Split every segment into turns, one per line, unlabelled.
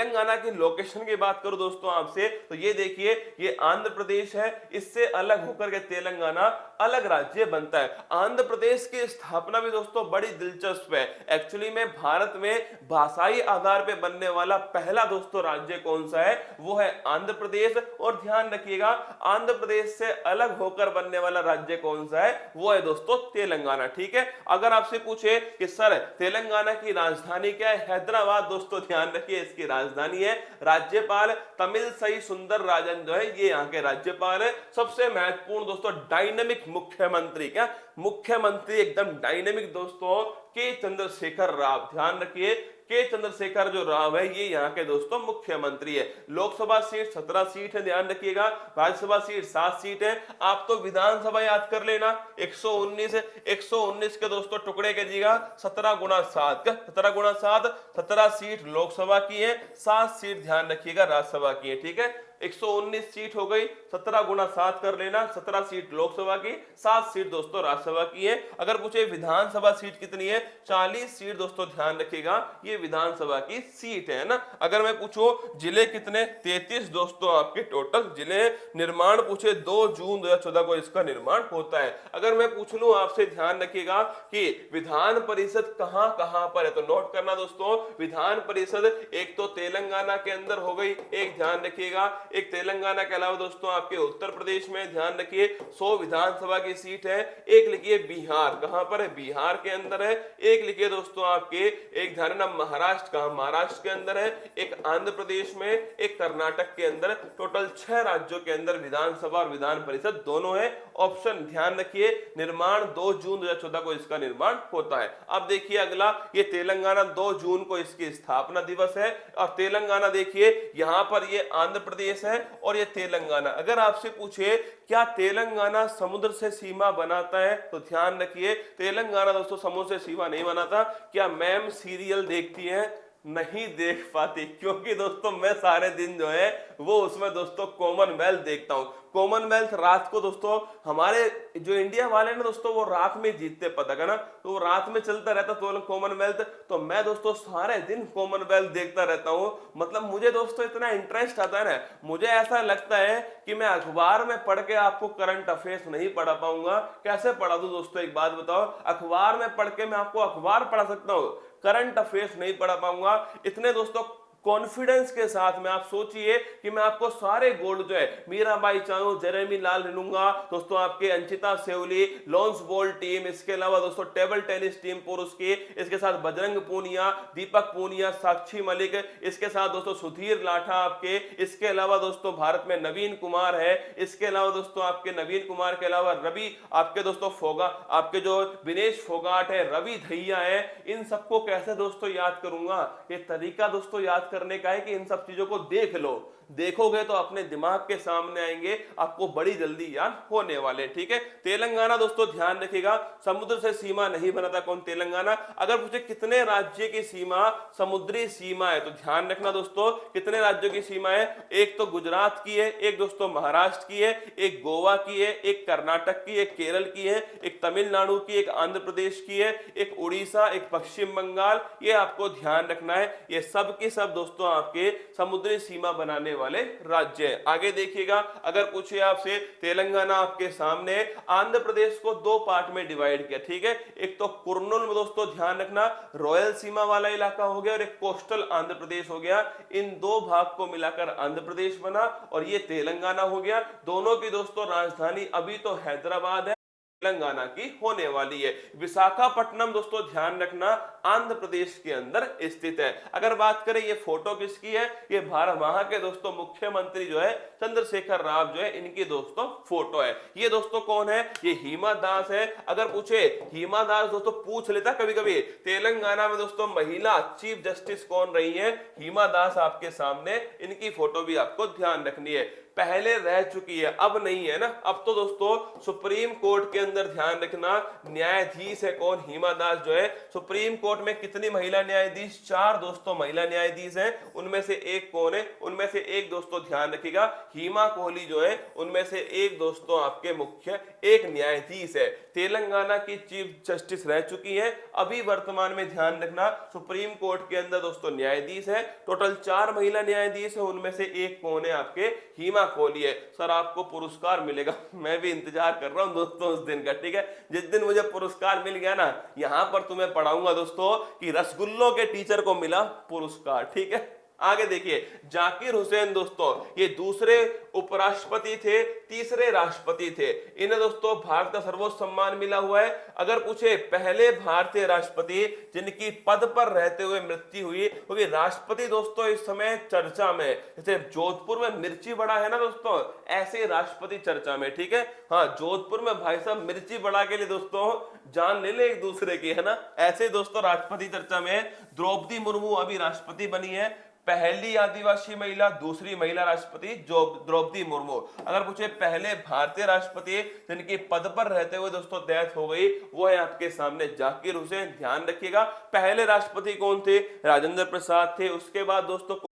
तेलंगाना की लोकेशन की बात करूं दोस्तों आपसे, तो ये देखिए, ये आंध्र प्रदेश है, इससे अलग होकर के तेलंगाना अलग राज्य बनता है। आंध्र प्रदेश की स्थापना भी दोस्तों बड़ी दिलचस्प है। एक्चुअली में भारत में भाषाई आधार पे बनने वाला पहला दोस्तों राज्य कौन सा है, वो है आंध्र प्रदेश। और ध्यान रखिएगा, आंध्र प्रदेश से अलग होकर बनने वाला राज्य कौन सा है, वो है दोस्तों तेलंगाना। ठीक है, अगर आपसे पूछे कि सर तेलंगाना की राजधानी क्या है, हैदराबाद, दोस्तों ध्यान रखिए इसकी राजधानी है। राज्यपाल तमिलसाई सुंदरराजन जो है, ये यहाँ के राज्यपाल है। सबसे महत्वपूर्ण दोस्तों, डायनेमिक मुख्यमंत्री, क्या मुख्यमंत्री एकदम डायनेमिक दोस्तों, के चंद्रशेखर राव। ध्यान रखिए, के चंद्रशेखर जो राव है, ये यहाँ के दोस्तों मुख्यमंत्री है। लोकसभा सीट 17 सीट है, ध्यान रखिएगा। राज्यसभा सीट 7 सीट है। आप तो विधानसभा याद कर लेना, 119 है। 119 के दोस्तों टुकड़े कीजिएगा, 17 गुना 7 का 17 गुना 7, 17 सीट लोकसभा की है, 7 सीट ध्यान रखिएगा राज्यसभा की है। ठीक है, 119 सीट हो गई, 17 गुना 7 कर लेना, 17 सीट लोकसभा की, 7 सीट दोस्तों राज्यसभा की है। अगर पूछे विधानसभा सीट कितनी है, 40 सीट दोस्तों ध्यान रखिएगा, ये विधानसभा की सीट है ना। अगर मैं पूछूं जिले कितने, 33 दोस्तों आपके टोटल जिले। निर्माण पूछे 2 जून 2014 को इसका निर्माण होता है। अगर मैं पूछ लूं आपसे, ध्यान रखिएगा कि विधान परिषद कहां कहां पर है, तो नोट करना दोस्तों, विधान परिषद एक तो तेलंगाना के अंदर हो गई, एक ध्यान रखिएगा, एक तेलंगाना के अलावा दोस्तों आपके उत्तर प्रदेश में, ध्यान रखिए 100 विधानसभा की सीट है। एक लिखिए बिहार, कहां पर है, बिहार के अंदर है। एक लिखिए दोस्तों आपके, एक ध्यान रखना महाराष्ट्र, कहां महाराष्ट्र के अंदर है। एक आंध्र प्रदेश में, एक कर्नाटक के अंदर। टोटल 6 राज्यों के अंदर विधानसभा और विधान परिषद दोनों है। ऑप्शन ध्यान रखिए, निर्माण 2 जून 2014 को इसका निर्माण होता है। अब देखिए अगला, ये तेलंगाना 2 जून को इसकी स्थापना दिवस है। और तेलंगाना देखिए यहां पर ये आंध्र प्रदेश है और ये तेलंगाना। अगर आपसे पूछे क्या तेलंगाना समुद्र से सीमा बनाता है, तो ध्यान रखिए तेलंगाना दोस्तों समुद्र से सीमा नहीं बनाता। क्या मैम सीरियल देखती हैं? नहीं देख पाती, क्योंकि दोस्तों मैं सारे दिन जो है वो उसमें दोस्तों कॉमनवेल्थ देखता हूं। कॉमनवेल्थ रात को दोस्तों, हमारे जो इंडिया वाले ना दोस्तों, वो रात में जीतते पता है ना, तो वो रात में चलता रहता तो कॉमनवेल्थ। तो मैं दोस्तों सारे दिन कॉमनवेल्थ देखता रहता हूं। मतलब मुझे दोस्तों इतना इंटरेस्ट आता है ना, मुझे ऐसा लगता है कि मैं अखबार में पढ़ के आपको करंट अफेयर्स नहीं पढ़ा पाऊंगा। कैसे पढ़ा दूं दोस्तों, एक बात बताओ, अखबार में पढ़ के मैं आपको अखबार पढ़ा सकता हूं, करंट अफेयर्स नहीं पढ़ा पाऊंगा। इतने दोस्तों कॉन्फिडेंस के साथ में आप सोचिए कि मैं आपको सारे गोल्ड जो है, मीराबाई चानू, जेरेमी लाल रिनुंगा, दोस्तों आपके Anchita Sevli, loans ball team, इसके अलावा दोस्तों टेबल टेनिस टीम पुरुष की, इसके साथ बजरंग पूनिया, दीपक पूनिया, साक्षी मलिक, इसके साथ दोस्तों सुधीर लाठा आपके, इसके अलावा दोस्तों भारत में नवीन कुमार है, इसके अलावा दोस्तों आपके नवीन कुमार के अलावा रवि आपके दोस्तों फोगा, आपके जो विनेश फोगाट है, रवि धैया है। इन सबको कैसे दोस्तों याद करूंगा, ये तरीका दोस्तों याद करने का है कि इन सब चीजों को देख लो, देखोगे तो अपने दिमाग के सामने आएंगे, आपको बड़ी जल्दी याद होने वाले। ठीक है, तेलंगाना दोस्तों ध्यान रखिएगा समुद्र से सीमा नहीं बनाता कौन, तेलंगाना। अगर पूछे कितने राज्य की सीमा समुद्री सीमा है, तो ध्यान रखना दोस्तों कितने राज्यों की सीमा है, एक तो गुजरात की है, एक दोस्तों महाराष्ट्र की है, एक गोवा की है, एक कर्नाटक की, एक केरल की है, एक तमिलनाडु की, एक आंध्र प्रदेश की है, एक उड़ीसा, एक पश्चिम बंगाल। ये आपको ध्यान रखना है, ये सब के सब दोस्तों आपके समुद्री सीमा बनाने वाले राज्य है। आगे देखिएगा, अगर पूछे आपसे, तेलंगाना आपके सामने, आंध्र प्रदेश को 2 पार्ट में डिवाइड किया। ठीक है, एक तो कुर्नूल में दोस्तों ध्यान रखना रॉयल सीमा वाला इलाका हो गया, और एक कोस्टल आंध्र प्रदेश हो गया। इन 2 भाग को मिलाकर आंध्र प्रदेश बना और ये तेलंगाना हो गया। दोनों की दोस्तों राजधानी अभी तो हैदराबाद है, तेलंगाना की होने वाली है। विशाखापट्टनम दोस्तों ध्यान रखना आंध्र प्रदेश के अंदर स्थित है। अगर बात करें ये फोटो किसकी है, ये भारत वहां के दोस्तों मुख्यमंत्री जो है चंद्रशेखर राव जो है, इनकी दोस्तों फोटो है। ये दोस्तों कौन है, ये हिमा दास है। अगर पूछे हिमा दास दोस्तों पूछ लेता कभी कभी, तेलंगाना में दोस्तों महिला चीफ जस्टिस कौन रही है, हिमा दास आपके सामने, इनकी फोटो भी आपको ध्यान रखनी है। पहले रह चुकी है, अब नहीं है ना। अब तो दोस्तों सुप्रीम कोर्ट के अंदर ध्यान रखना न्यायाधीश है कौन, हिमा दास जो है। सुप्रीम कोर्ट में कितनी महिला न्यायाधीश, 4 दोस्तों महिला न्यायाधीश हैं। उनमें से एक कौन है, उनमें से एक दोस्तों ध्यान रखिएगा हिमा कोहली जो है, उनमें से एक दोस्तों आपके मुख्य एक न्यायाधीश है। तेलंगाना की चीफ जस्टिस रह चुकी है, अभी वर्तमान में ध्यान रखना सुप्रीम कोर्ट के अंदर दोस्तों न्यायाधीश है। टोटल 4 महिला न्यायाधीश है, उनमें से एक कौन है, आपके हिमा कोहली है। सर आपको पुरस्कार मिलेगा, मैं भी इंतजार कर रहा हूं दोस्तों उस दिन का, ठीक है। जिस दिन मुझे पुरस्कार मिल गया ना, यहां पर तुम्हें पढ़ाऊंगा दोस्तों कि रसगुल्लों के टीचर को मिला पुरस्कार, ठीक है। आगे देखिए जाकिर हुसैन दोस्तों, ये दूसरे उपराष्ट्रपति थे, तीसरे राष्ट्रपति थे। इन्हें दोस्तों भारत का सर्वोच्च सम्मान मिला हुआ है। अगर पूछे पहले भारतीय राष्ट्रपति जिनकी पद पर रहते हुए मृत्यु हुई, क्योंकि राष्ट्रपति दोस्तों इस समय चर्चा में, जैसे जोधपुर में मिर्ची बड़ा है ना दोस्तों, ऐसे राष्ट्रपति चर्चा में, ठीक है। हाँ, जोधपुर में भाई साहब मिर्ची बड़ा के लिए दोस्तों जान ले ले एक दूसरे की, है ना। ऐसे दोस्तों राष्ट्रपति चर्चा में द्रौपदी मुर्मू अभी राष्ट्रपति बनी है, पहली आदिवासी महिला, दूसरी महिला राष्ट्रपति जो द्रौपदी मुर्मू। अगर पूछे पहले भारतीय राष्ट्रपति जिनकी पद पर रहते हुए दोस्तों डेथ हो गई, वो है आपके सामने जाकिर हुसैन। ध्यान रखिएगा पहले राष्ट्रपति कौन थे, राजेंद्र प्रसाद थे। उसके बाद दोस्तों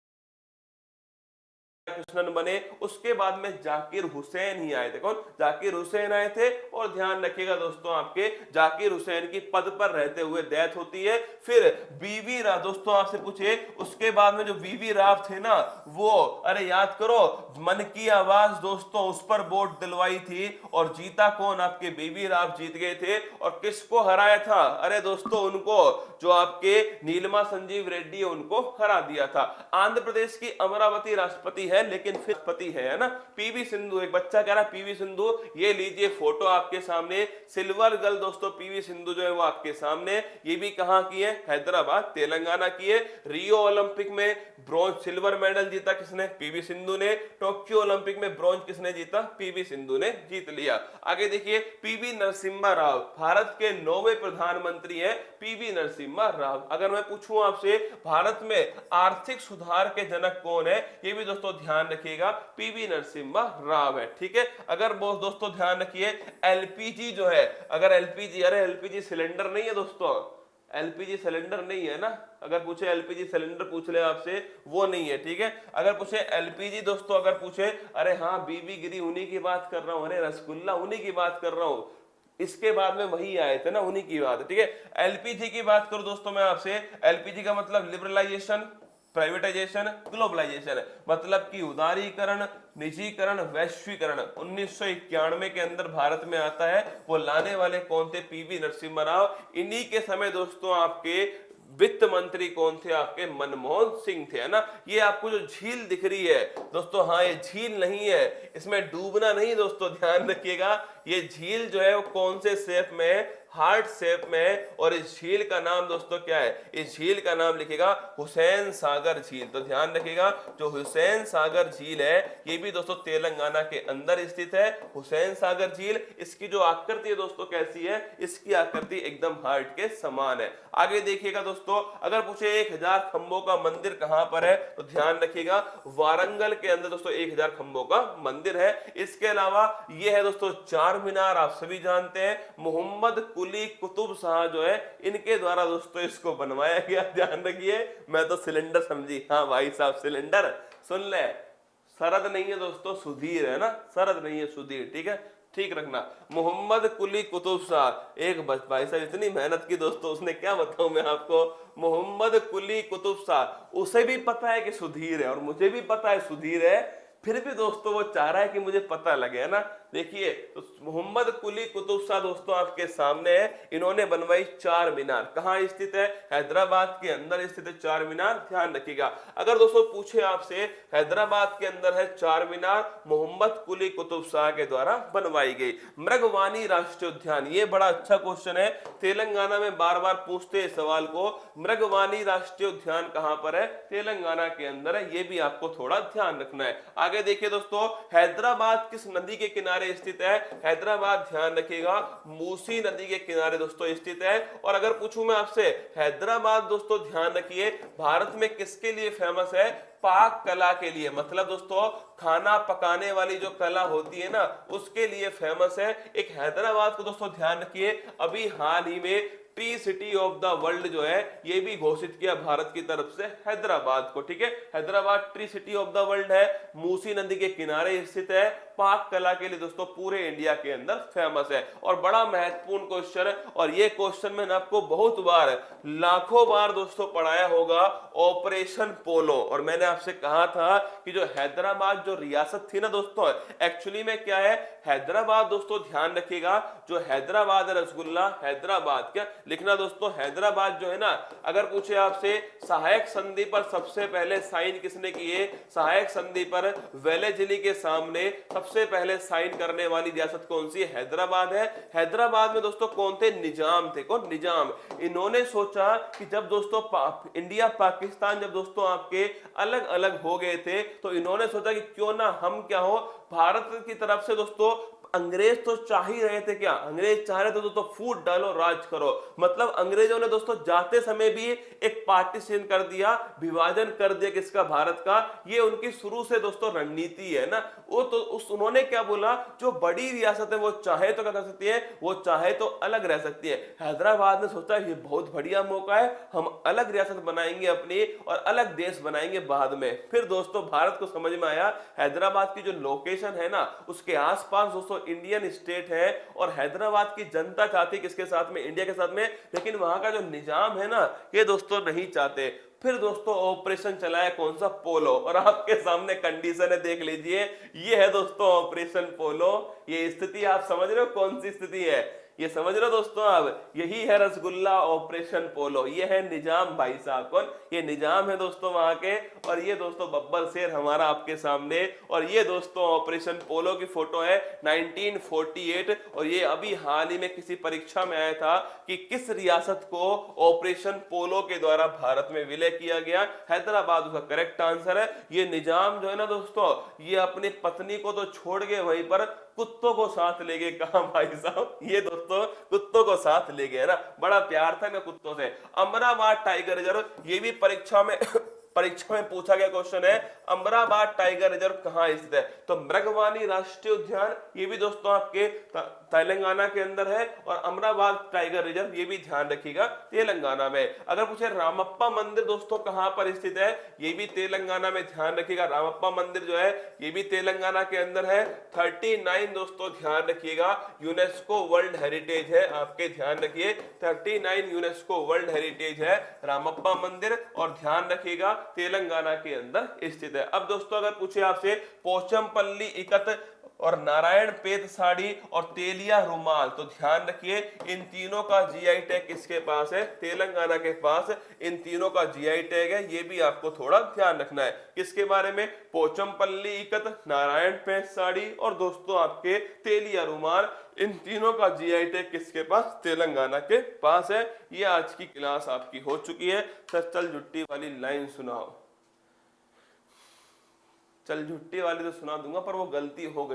कृष्णन बने, उसके बाद में जाकिर हुसैन ही आए थे। कौन, जाकिर हुसैन आए थे। और ध्यान रखिएगा दोस्तों आपके जाकिर हुसैन की पद पर रहते हुए डेथ होती है। फिर वीवी राव दोस्तों आपसे पूछे, उसके बाद में जो वीवी राव थे ना, वो अरे याद करो मन की आवाज दोस्तों उस पर वोट दिलवाई थी और जीता कौन, आपके वीवी राव जीत गए थे। और किसको हराया था, अरे दोस्तों उनको जो आपके नीलमा संजीव रेड्डी उनको हरा दिया था। आंध्र प्रदेश की अमरावती राष्ट्रपति है, लेकिन फिर पति है ना पीवी सिंधु। एक बच्चा कह रहा है पीवी सिंधु, ये लीजिए फोटो आपके सामने, सिल्वर गर्ल दोस्तों पीवी सिंधु जो है वो आपके सामने। ये भी कहां की है, हैदराबाद तेलंगाना की है। रियो ओलंपिक में ब्रॉन्ज सिल्वर मेडल जीता किसने, पीवी सिंधु ने। टोक्यो ओलंपिक में ब्रॉन्ज किसने जीता, पीवी सिंधु ने जीत लिया। आगे देखिए पीवी नरसिम्हा राव, भारत के 9वें प्रधानमंत्री है पीवी नरसिम्हा राव। अगर मैं पूछूं आपसे भारत में आर्थिक सुधार के जनक कौन है, ये भी दोस्तों ध्यान रखिएगा पीवी नरसिम्हा राव है, ठीक है। अगर दोस्तों ध्यान रखिए एलपीजी जो है, अगर एलपीजी, अरे एलपीजी सिलेंडर नहीं है दोस्तों, एलपीजी सिलेंडर नहीं है ना। अगर पूछे एलपीजी सिलेंडर पूछ ले आपसे, वो नहीं है, ठीक है। अगर पूछे एलपीजी दोस्तों, अगर पूछे अरे हाँ बीबी गिरी उन्हीं की बात कर रहा हूं, अरे रसगुल्ला उन्हीं की बात कर रहा हूं, इसके बाद में वही आए थे ना, उन्हीं की बात है, ठीक है। एलपीजी की बात करूं दोस्तों मैं आपसे, एलपीजी का मतलब लिबरलाइजेशन, प्राइवेटाइजेशन, ग्लोबलाइजेशन, मतलब कि उदारीकरण, निजीकरण, वैश्वीकरण। 1991 के अंदर भारत में आता है। वो लाने वाले कौन थे, पीवी नरसिम्हा राव। इन्हीं के समय दोस्तों आपके वित्त मंत्री कौन थे, आपके मनमोहन सिंह थे, है ना। ये आपको जो झील दिख रही है दोस्तों, हाँ ये झील नहीं है, इसमें डूबना नहीं दोस्तों, ध्यान रखिएगा। ये झील जो है वो कौन से शेप में है, हार्ट शेप में। और इस झील का नाम दोस्तों क्या है, इस झील का नाम लिखिएगा हुसैन सागर झील। तो ध्यान रखिएगा जो हुसैन सागर झील है, ये भी दोस्तों तेलंगाना के अंदर स्थित है, हुसैन सागर झील। इसकी जो आकृति है दोस्तों कैसी है, इसकी आकृति एकदम हार्ट के समान है। आगे देखिएगा दोस्तों, अगर पूछे 1000 खंभों का मंदिर कहां पर है, तो ध्यान रखिएगा वारंगल के अंदर दोस्तों 1000 खंभों का मंदिर है। इसके अलावा ये है दोस्तों चार मीनार, आप सभी जानते हैं, मोहम्मद कुली कुतुब शाह जो है इनके द्वारा दोस्तों इसको बनवाया गया। ध्यान रखिए, मैं तो सिलेंडर समझी, हाँ भाई साहब सिलेंडर सुन ले, शरद नहीं है दोस्तों, सुधीर है ना, शरद नहीं है सुधीर, ठीक है, ठीक रखना। मोहम्मद कुली कुतुब शाह, एक भाई साहब इतनी मेहनत की दोस्तों, उसने क्या बताऊं मैं आपको, मोहम्मद कुली कुतुब शाह, उसे भी पता है कि सुधीर है और मुझे भी पता है सुधीर है, फिर भी दोस्तों वो चाह रहा है कि मुझे पता लगे, है ना। देखिए तो मोहम्मद कुली कुतुब शाह दोस्तों आपके सामने है, इन्होंने बनवाई चार मीनार। कहां स्थित है, हैदराबाद के अंदर स्थित है चार मीनार, ध्यान रखिएगा। अगर दोस्तों पूछे आपसे हैदराबाद के अंदर है चार मीनार, मोहम्मद कुली कुतुब शाह के द्वारा बनवाई गई। मृगवानी राष्ट्रीय उद्यान, ये बड़ा अच्छा क्वेश्चन है, तेलंगाना में बार बार पूछते हैं सवाल को। मृगवानी राष्ट्रीय उद्यान कहां पर है, तेलंगाना के अंदर है, ये भी आपको थोड़ा ध्यान रखना है। आगे देखिए दोस्तों, हैदराबाद किस नदी के किनारे किनारे स्थित है? हैदराबाद ध्यान रखिएगा मूसी नदी के किनारे दोस्तों स्थित है। और अगर पूछूं मैं आपसे, हैदराबाद दोस्तों ध्यान रखिए भारत में किसके लिए फेमस है? पाक कला के लिए, मतलब दोस्तों खाना पकाने वाली जो कला होती है ना उसके लिए फेमस है। एक हैदराबाद को दोस्तों ध्यान रखिए अभी हाल ही में tree city of the world जो है ये भी घोषित किया भारत की तरफ से हैदराबाद को। ठीक है, Hyderabad tree city of the world है, मूसी नदी के किनारे स्थित है, पाक कला के लिए दोस्तों पूरे इंडिया के अंदर फेमस है। और बड़ा महत्वपूर्ण क्वेश्चन है, और ये क्वेश्चन मैंने आपको बहुत बार लाखों बार दोस्तों पढ़ाया होगा, ऑपरेशन पोलो। और मैंने आपसे कहा था कि जो हैदराबाद जो रियासत थी ना दोस्तों, एक्चुअली में क्या है, हैदराबाद दोस्तों ध्यान रखिएगा जो हैदराबाद रसगुल्ला, हैदराबाद क्या लिखना दोस्तों, हैदराबाद जो है ना, अगर पूछे आपसे सहायक संधि पर सबसे पहले साइन किसने किए, सहायक संधि पर वेलेजिली के सामने सबसे पहले साइन करने वाली रियासत कौन सी है? हैदराबाद है। हैदराबाद में दोस्तों कौन थे? निजाम थे। कौन? निजाम। इन्होंने सोचा कि जब दोस्तों इंडिया पाकिस्तान जब दोस्तों आपके अलग अलग हो गए थे तो इन्होंने सोचा कि क्यों ना हम क्या हो, भारत की तरफ से दोस्तों अंग्रेज तो चाह ही रहे थे, क्या अंग्रेज चाह रहे थे दोस्तों फूट डालो राज करो, मतलब अंग्रेजों ने दोस्तों जाते समय भी एक पार्टीशन कर दिया, विभाजन कर दिया किसका? भारत का। ये उनकी शुरू से दोस्तों रणनीति है ना। वो तो उन्होंने क्या बोला, जो बड़ी रियासत है वो चाहे तो क्या कर सकती है, वो चाहे तो अलग रह सकती है। हैदराबाद ने सोचा ये बहुत बढ़िया मौका है, हम अलग रियासत बनाएंगे अपनी और अलग देश बनाएंगे बाद में। फिर दोस्तों भारत को समझ में आया हैदराबाद की जो लोकेशन है ना उसके आसपास दोस्तों इंडियन स्टेट है, और हैदराबाद की जनता चाहती किसके साथ में? इंडिया के साथ में। लेकिन वहां का जो निजाम है ना ये दोस्तों नहीं चाहते। फिर दोस्तों ऑपरेशन चलाया कौन सा? पोलो। और आपके सामने कंडीशन है, देख लीजिए, ये है दोस्तों ऑपरेशन पोलो। ये स्थिति आप समझ रहे हो कौन सी स्थिति है? ये समझ रहे हो दोस्तों आप, यही है रसगुल्ला ऑपरेशन पोलो। ये है निजाम भाई साहब। कौन? ये निजाम है दोस्तों वहां के। और ये दोस्तों बब्बर शेर हमारा आपके सामने, और ये दोस्तों ऑपरेशन पोलो की फोटो है 1948। और ये अभी हाल ही में किसी परीक्षा में आया था कि किस रियासत को ऑपरेशन पोलो के द्वारा भारत में विलय किया गया? हैदराबाद उसका करेक्ट आंसर है। ये निजाम जो है ना दोस्तों, ये अपनी पत्नी को तो छोड़ गए, वहीं पर कुत्तों को साथ ले गए। कहा भाई साहब? ये दोस्तों कुत्तों को साथ ले गए ना, बड़ा प्यार था ना कुत्तों से। अमराबाद टाइगर रिजर्व, ये भी परीक्षा में परीक्षा में पूछा गया क्वेश्चन है, अमराबाद टाइगर रिजर्व कहां स्थित है? तो मृगवानी राष्ट्रीय उद्यान ये भी दोस्तों आपके तेलंगाना के अंदर है, और अमराबाद टाइगर रिजर्व ये भी ध्यान रखिएगा तेलंगाना में। अगर पूछे रामप्पा मंदिर दोस्तों कहां पर स्थित है? ये भी तेलंगाना में, ध्यान रखिएगा। रामप्पा मंदिर जो है ये भी तेलंगाना के अंदर है। 39 दोस्तों ध्यान रखिएगा यूनेस्को वर्ल्ड हेरिटेज है, आपके ध्यान रखिए 39 यूनेस्को वर्ल्ड हेरिटेज है रामप्पा मंदिर, और ध्यान रखिएगा तेलंगाना के अंदर स्थित है। अब दोस्तों अगर पूछे आपसे पोचमपल्ली इकत और नारायण पेट साड़ी और तेलिया रुमाल, तो ध्यान रखिए इन तीनों का जीआई टैग किसके पास है? तेलंगाना के पास इन तीनों का जीआई टैग है। ये भी आपको थोड़ा ध्यान रखना है। किसके बारे में? पोचमपल्ली इकत, नारायण पेट साड़ी और दोस्तों आपके तेलिया रुमाल, इन तीनों का जीआई टैग किसके पास? तेलंगाना के पास है। ये आज की क्लास आपकी हो चुकी है। सर चल जुट्टी वाली लाइन सुनाओ। चल झुट्टी वाली तो सुना दूंगा पर वो गलती हो गई।